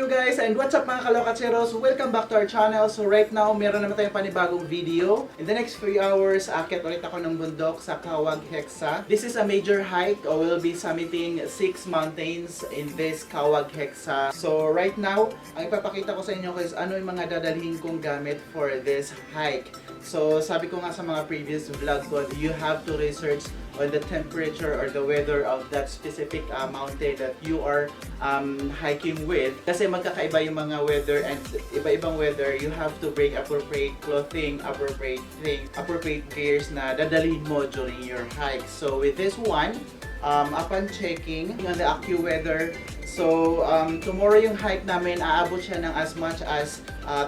you guys? And what's up mga kalokatseros? Welcome back to our channel. So right now, meron naman tayong panibagong video. In the next few hours, akit ulit ako ng bundok sa CAWAG Hexa. This is a major hike. We'll be summiting 6 mountains in this CAWAG Hexa. So right now, ang ipapakita ko sa inyo is ano yung mga dadalhin kong gamit for this hike. So sabi ko nga sa mga previous vlog ko, you have to research on the temperature or the weather of that specific mountain that you are hiking with. Kasi magkakaiba yung mga weather and iba-ibang weather, you have to bring appropriate clothing, appropriate gears na dadalhin mo during your hike. So with this one, upon checking on the AccuWeather, so tomorrow yung hike namin, aabot siya ng as much as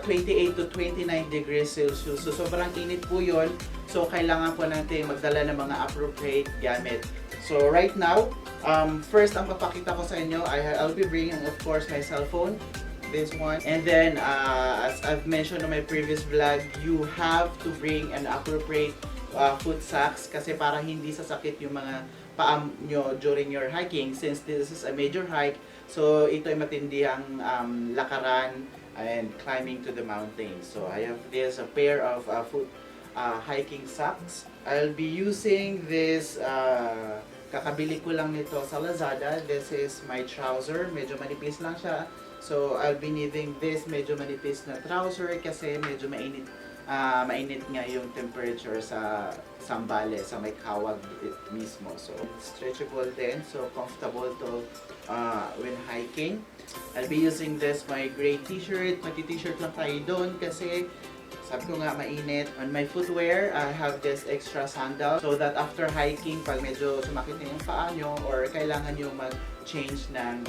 28 to 29 degrees Celsius. So sobrang init po yun. So kailangan po natin magdala ng mga appropriate gamit. So right now, first ang papakita ko sa inyo, I'll be bringing of course my cell phone, this one. And then as I've mentioned on my previous vlog, you have to bring an appropriate foot socks kasi para hindi sasakit yung mga paa nyo during your hiking, since this is a major hike. So ito ay matindihang lakaran and climbing to the mountain. So I have this a pair of foot hiking socks. I'll be using this, kakabili ko lang nito sa Lazada. This is my trouser, medyo manipis lang siya. So I'll be needing this medyo manipis na trouser kasi medyo mainit nga yung temperature sa Sambales, sa may Kawag mismo. So stretchable din, so comfortable to when hiking. I'll be using this my gray t-shirt. Mag-t-shirt lang tayo doon kasi sabi ko nga mainit. On my footwear, I have this extra sandal so that after hiking, pag medyo sumakit na yung paa nyo or kailangan nyo mag-change ng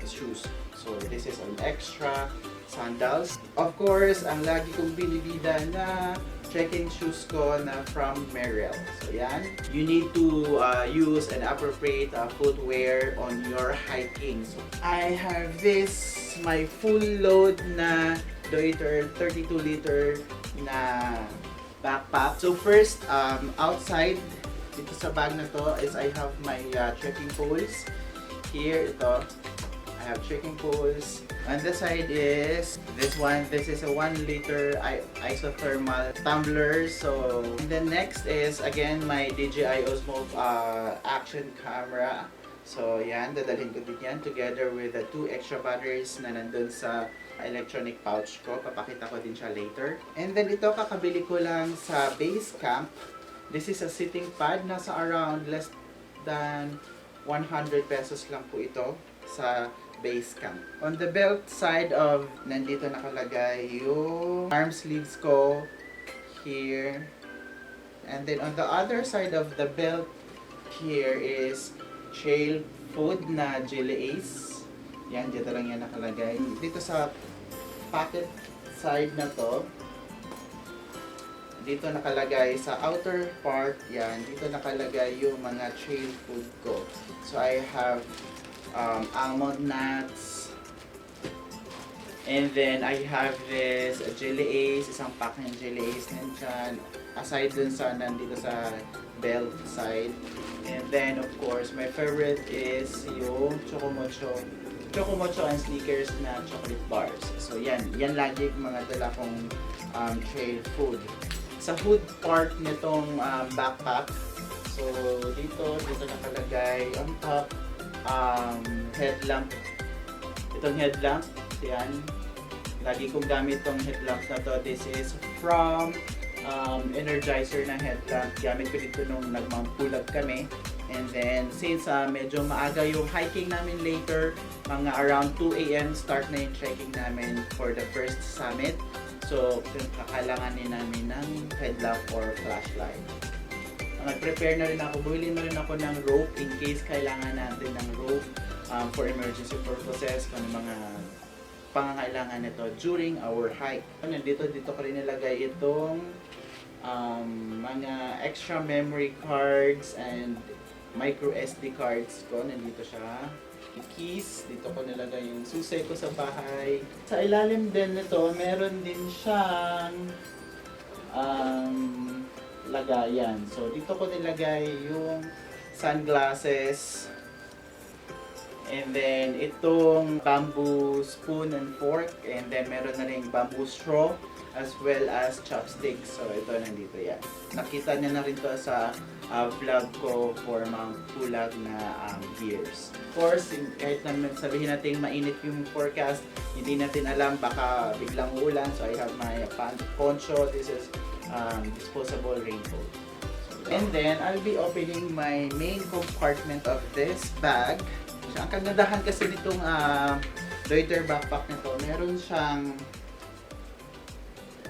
shoes. So this is an extra sandals. Of course, ang lagi kong binibida na trekking shoes ko na from Merrell. So yan, you need to use an appropriate footwear on your hiking. So I have this, my full load na Deuter 32 liter na backpack. So first, outside dito sa bag na to is I have my trekking poles. Here, ito, I have trekking poles. On the side is this one. This is a 1 liter isothermal tumbler. So and then next is again my DJI Osmo action camera. So yan, dadalhin ko din yan together with the 2 extra batteries na nandun sa electronic pouch ko. Papakita ko din siya later. And then ito, kakabili ko lang sa base camp. This is a sitting pad. Nasa around less than 100 pesos lang po ito sa base camp. On the belt side of, nandito nakalagay yung arm sleeves ko here. And then on the other side of the belt here is trail food na Jelly Ace. Yan, dito lang yan nakalagay. Dito sa pocket side na to, dito nakalagay sa outer part, yan, dito nakalagay yung mga trail food ko. So I have almond nuts, and then I have this Jelly Ace, isang pack ng Jelly Ace nandyan, aside dun sa nandito sa belt side. And then of course my favorite is yung Chocomocho and Snickers na chocolate bars. So yan lagi mga dala kong trail food. Sa hood part nitong backpack, so dito nakalagay on top headlamp. Itong headlamp, yan. Lagi kong gamit tong headlamp na to. This is from Energizer na headlamp. Gamit ko dito nung nagmampulag kami. And then, since medyo maaga yung hiking namin later, mga around 2 AM start na yung trekking namin for the first summit. So, kakailanganin namin ng headlamp or flashlight. Nag-prepare na rin ako, bumili na rin ako ng rope in case kailangan natin ng rope for emergency purposes, kung mga pangangailangan nito during our hike. Dito ko rin nilagay itong mga extra memory cards and micro SD cards ko. Nandito siya. Keys. Dito ko nilagay yung susi ko sa bahay. Sa ilalim din nito, meron din siyang lagayan. So, dito ko nilagay yung sunglasses And then itong bamboo spoon and fork. And then meron na rin bamboo straw as well as chopsticks. So ito nandito yan. Nakita niya na rin to sa vlog ko for Mount Pulag na beers. Of course, kahit naman sabihin natin mainit yung forecast, hindi natin alam, baka biglang ulan. So I have my poncho. This is disposable raincoat. And then I'll be opening my main compartment of this bag. So, ang kagandahan kasi nitong Deuter backpack nito, meron siyang,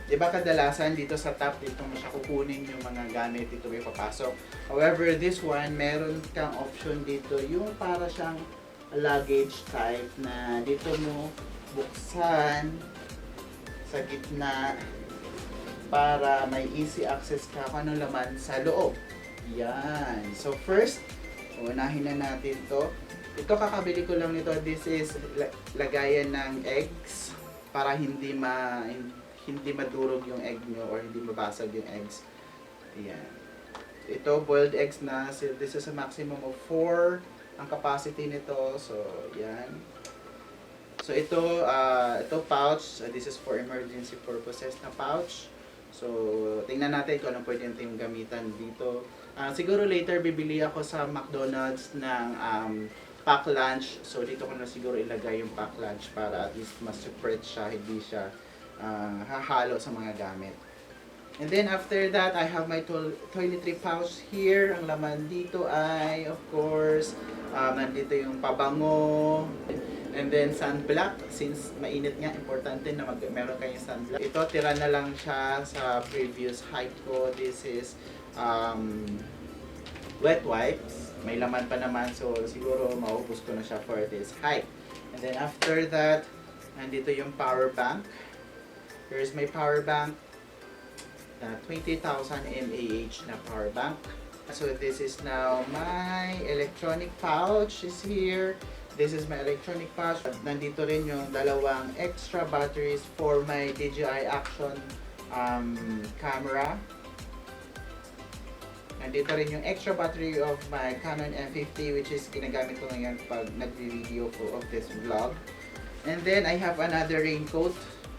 di ba kadalasan dito sa top, dito mo siya kukunin yung mga gamit, dito may papasok. However, this one, meron kang option dito, yung para siyang luggage type na dito mo buksan sa gitna para may easy access ka kung anong laman sa loob. Yan. So first, unahin na natin to. Ito kakabili ko lang nito. This is lagayan ng eggs para hindi madurog yung egg nyo or hindi mabasag yung eggs. Ayan. Ito boiled eggs na. This is a maximum of 4 ang capacity nito. So, yan. So ito pouch. This is for emergency purposes na pouch. So, tingnan natin kung anong pwede natin gamitan dito. Siguro later bibili ako sa McDonald's ng pack lunch. So dito ko na siguro ilagay yung pack lunch para at least mas separate siya, hindi siya hahalo sa mga gamit. And then after that, I have my toiletry pouch here. Ang laman dito ay, of course, nandito yung pabango. And then sunblock, since mainit nga, importante na meron kayong sunblock. Ito, tira na lang siya sa previous hike ko. This is wet wipes. May laman pa naman, so siguro maubos ko na siya for this hike. And then after that, nandito yung power bank. Here's my power bank. 20,000 mAh na power bank. So this is now my electronic pouch is here. This is my electronic pouch. Nandito rin yung dalawang extra batteries for my DJI Action camera. Nandito rin yung extra battery of my Canon M50 which is ginagamit ko ngayon pag nag-video ko of this vlog. And then I have another raincoat.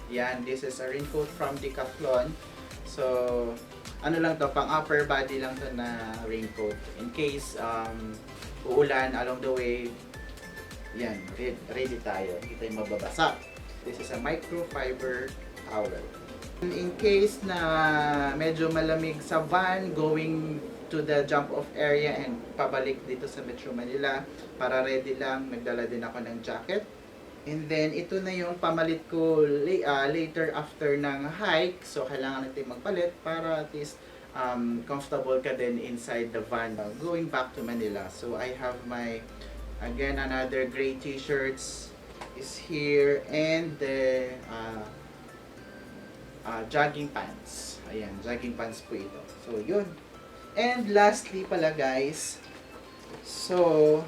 Yan, this is a raincoat from Decathlon. So, ano lang to, pang upper body lang to na raincoat. In case uulan along the way, yan, ready tayo. Hindi tayo mababasa. This is a microfiber towel. In case na medyo malamig sa van, going to the jump off area and pabalik dito sa Metro Manila, para ready lang, nagdala din ako ng jacket. And then, ito na yung pamalit ko later after ng hike. So, kailangan natin magpalit para at least comfortable ka din inside the van going back to Manila. So, I have my, again, another gray t-shirts is here and the jogging pants. Ayan, jogging pants po ito. So, yun. And lastly pala guys, so,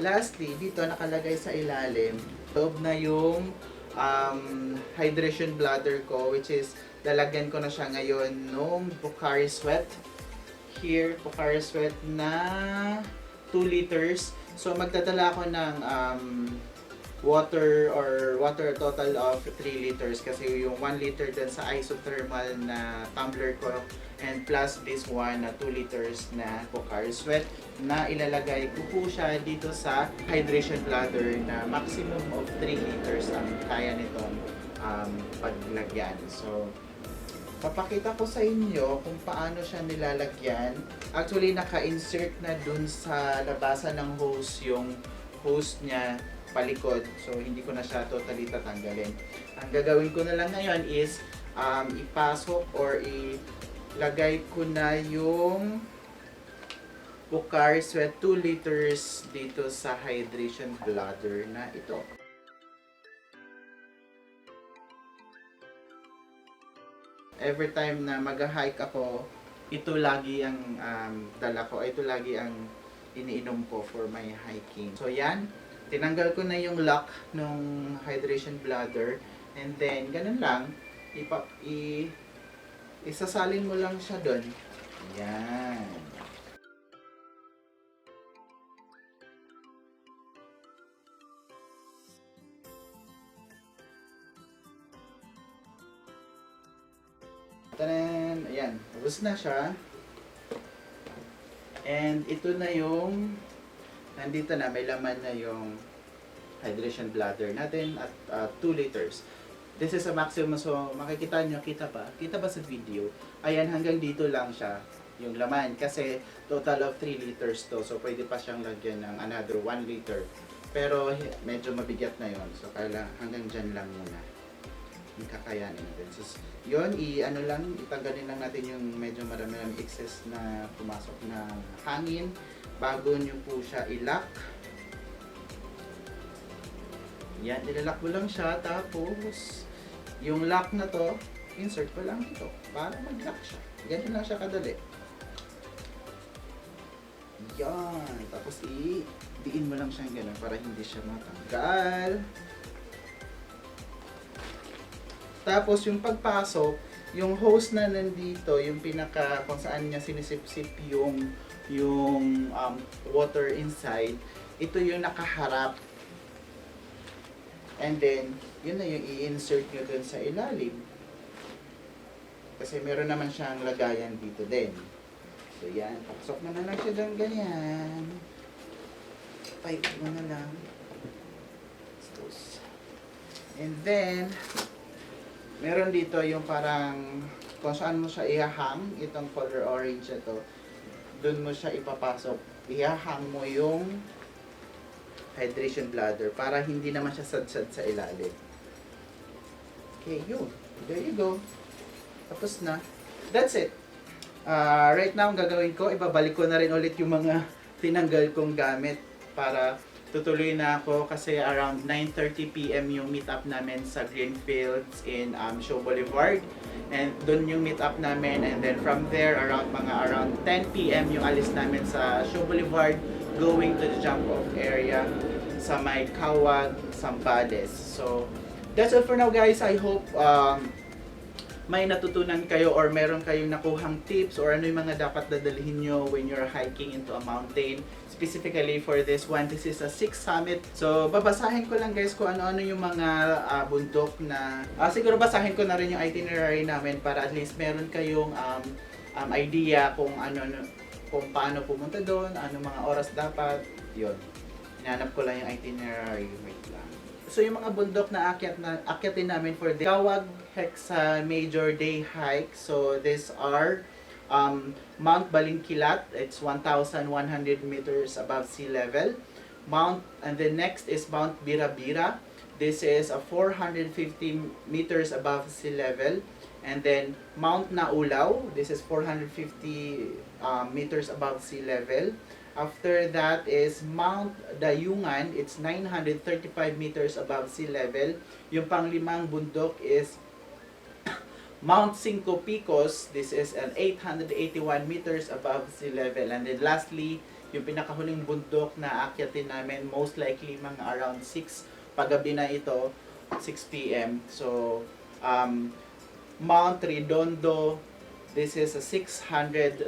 lastly, dito nakalagay sa ilalim, loob na yung hydration bladder ko, which is, lalagyan ko na siya ngayon nung Pocari Sweat. Here, Pocari Sweat na 2 liters. So, magdadala ako ng water total of 3 liters kasi yung 1 liter dun sa isothermal na tumbler ko and plus this one na 2 liters na Pocari Sweat na ilalagay ko po siya dito sa hydration bladder na maximum of 3 liters ang kaya nitong paglagyan. So, papakita ko sa inyo kung paano siya nilalagyan. Actually, naka-insert na dun sa labasan ng hose yung hose niya palikod. So, hindi ko na siya totally tatanggalin. Ang gagawin ko na lang ngayon is ipasok or ilagay ko na yung Pocari Sweat 2 liters dito sa hydration bladder na ito. Every time na mag-hike ako, ito lagi ang dala ko. Ito lagi ang iniinom ko for my hiking. So, yan. Tinanggal ko na yung lock ng hydration bladder and then ganun lang isasalin mo lang siya doon. Yan. Tanan! Ayan, tapos na siya. And ito na yung, nandito na, may laman na yung hydration bladder natin at 2 liters. This is a maximum, so makikita nyo, kita ba sa video? Ayan, hanggang dito lang siya, yung laman. Kasi total of 3 liters to, so pwede pa siyang lagyan ng another 1 liter. Pero medyo mabigat na yon, so kailangan hanggang dyan lang muna. Yung kakayanin natin. So, yun, itanggalin lang natin yung medyo marami excess na pumasok na hangin bago nyo po siya i-lock. Yan, nilalak mo lang siya, tapos yung lock na to, insert ko lang ito para mag-lock siya. Ganyan lang siya kadali. Yan, tapos diin mo lang siya gano'n para hindi siya matanggal. Tapos yung pagpasok, yung hose na nandito, yung pinaka kung saan niya sinisip-sip yung water inside, ito yung nakaharap. And then, yun na yung i-insert nyo dun sa ilalim. Kasi meron naman siyang lagayan dito din. So yan, pasok mo na lang siya dyan ganyan. Pipe mo na lang. And then, meron dito yung parang kung saan mo siya ihahang, itong color orange na to, dun mo siya ipapasok. Ihahang mo yung hydration bladder para hindi naman siya sad-sad sa ilalim. Okay, yun. There you go. Tapos na. That's it. Right now, ang gagawin ko, ibabalik ko na rin ulit yung mga tinanggal kong gamit para tutuloy na ako kasi around 9:30 PM yung meet up namin sa Greenfields in Show Boulevard. And doon yung meet up namin, and then from there around 10 PM yung alis namin sa Show Boulevard going to the jump off area sa may CAWAG Sambales. So that's all for now, guys. I hope may natutunan kayo or meron kayong nakuhang tips or ano yung mga dapat dadalhin nyo when you're hiking into a mountain. Specifically for this one, this is a 6 summit. So, babasahin ko lang, guys, kung ano-ano yung mga bundok na... siguro basahin ko na rin yung itinerary namin para at least meron kayong idea kung paano pumunta doon, ano mga oras dapat. Yun. Hinanap ko lang yung itinerary. Wait lang. So, yung mga bundok na akyatin namin for the CAWAG Hexa Major Day Hike. So, these are Mount Balingkilat, it's 1,100 meters above sea level. And the next is Mount Bira-Bira. This is 450 meters above sea level. And then Mount Naulaw, this is 450 meters above sea level. After that is Mount Dayungan, it's 935 meters above sea level. Yung panglimang bundok is Mount Cinco Picos, this is an 881 meters above sea level. And then lastly, yung pinakahuling bundok na akyatin namin, most likely mga around 6 paggabi na ito, 6 PM. So, Mt.Redondo, this is a 660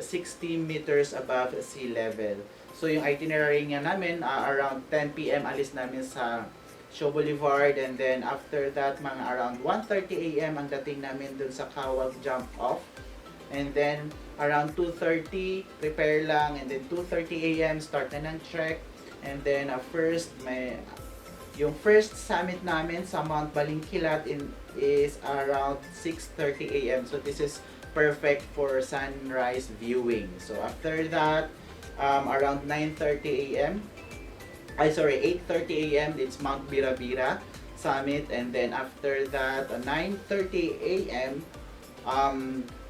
meters above sea level. So, yung itinerary nga namin, around 10 PM alis namin sa Show Boulevard, and then after that mga around 1:30 AM ang dating namin dun sa CAWAG jump off, and then around 2:30 prepare lang, and then 2:30 AM start na ng trek, and then yung first summit namin sa Mount Balingkilat is around 6:30 AM, so this is perfect for sunrise viewing. So after that around 9:30 AM 8:30 AM, it's Mount Bira-Bira Summit, and then after that, 9:30 AM,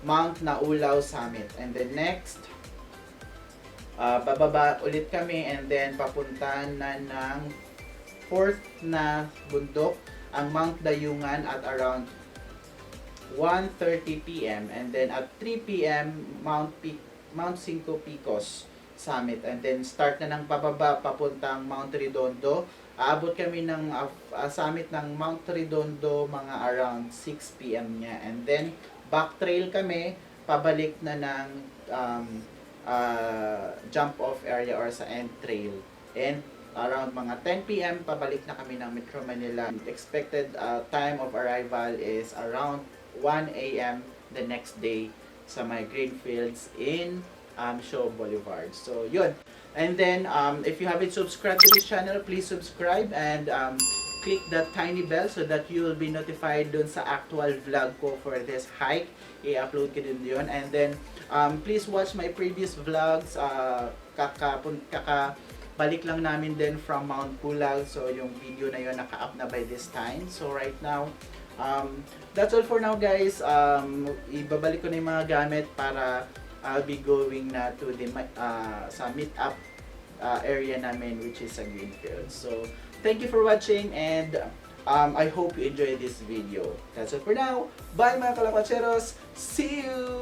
Mount Naulaw Summit, and then next, bababa ulit kami, and then papunta na ng 4th na bundok, ang Mount Dayungan at around 1:30 PM, and then at 3 PM, Mount Cinco Picos Summit, and then start na ng pababa papuntang Mt.Redondo. Aabot kami ng summit ng Mt.Redondo mga around 6 PM niya, and then back trail kami pabalik na ng jump off area or sa end trail, and around mga 10 PM pabalik na kami ng Metro Manila. Expected time of arrival is around 1 AM the next day sa my Greenfields in Shaw Boulevard. So, yun. And then, if you haven't subscribed to this channel, please subscribe and click that tiny bell so that you will be notified dun sa actual vlog ko for this hike. I-upload ko din yun. And then, please watch my previous vlogs. Balik lang namin din from Mount Pulag. So, yung video na yun naka-up na by this time. So, right now, that's all for now, guys. Ibabalik ko na yung mga gamit para I'll be going na to the sa meet-up area namin, which is sa Greenfield. So, thank you for watching and I hope you enjoyed this video. That's all for now. Bye mga kalapatseros! See you!